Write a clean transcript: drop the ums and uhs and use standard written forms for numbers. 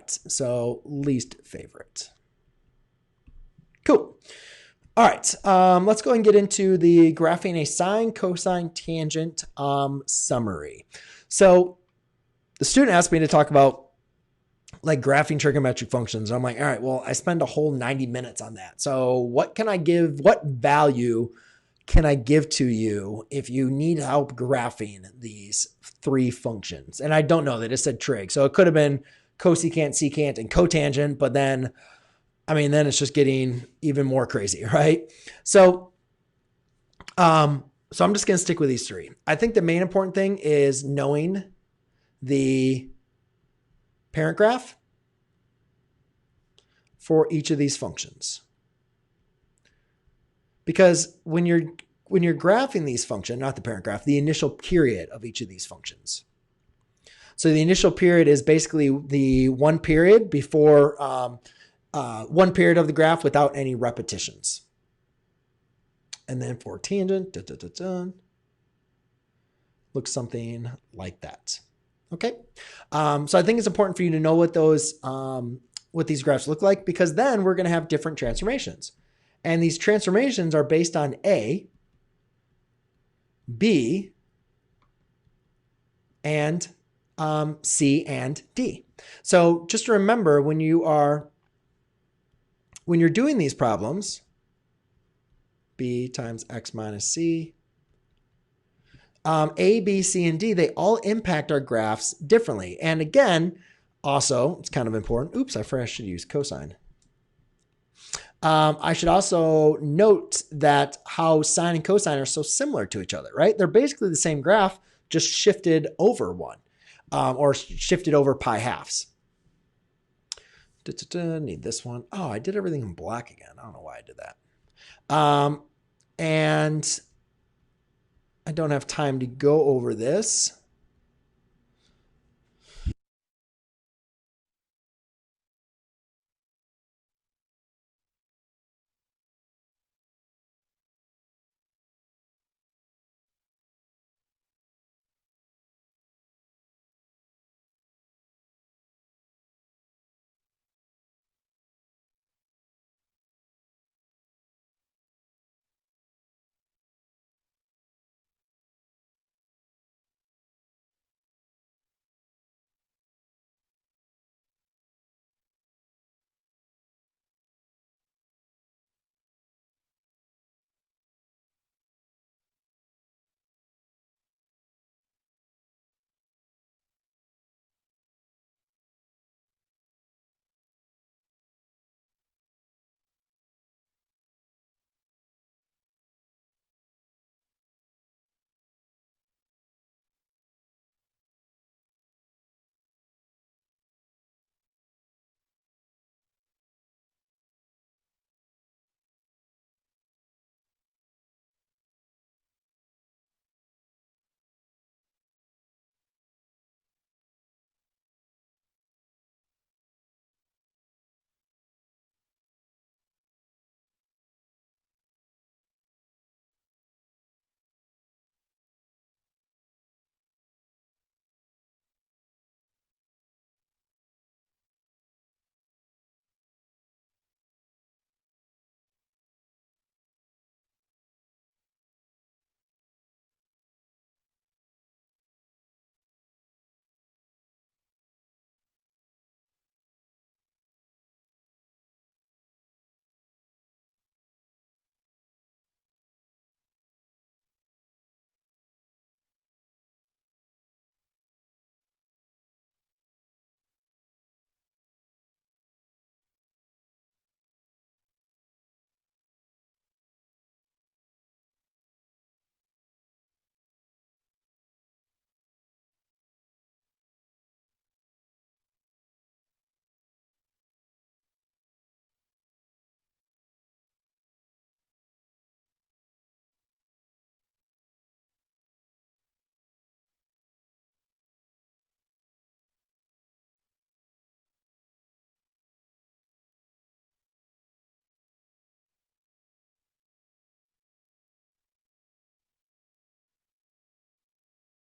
right. So least favorite. Cool. All right. Let's go and get into the graphing a sine, cosine, tangent summary. So the student asked me to talk about like graphing trigonometric functions. I'm like, all right, well, I spend a whole 90 minutes on that. So what can I give? What value can I give to you if you need help graphing these three functions? And I don't know, they just said trig. So it could have been cosecant, secant, and cotangent, but then, I mean, then it's just getting even more crazy, right? So I'm just going to stick with these three. I think the main important thing is knowing the parent graph for each of these functions. Because when you're graphing these functions, not the parent graph, the initial period of each of these functions. So the initial period is basically the one period before one period of the graph without any repetitions. And then for tangent, looks something like that. Okay. So I think it's important for you to know what what these graphs look like, because then we're going to have different transformations. And these transformations are based on A, B, and C and D. So just remember when you're doing these problems, B times X minus C, A, B, C, and D, they all impact our graphs differently. And again, also, it's kind of important. Oops, I forgot I should use cosine. I should also note that how sine and cosine are so similar to each other, right? They're basically the same graph, just shifted over one, or shifted over pi halves. Need this one. Oh, I did everything in black again. I don't know why I did that. And I don't have time to go over this.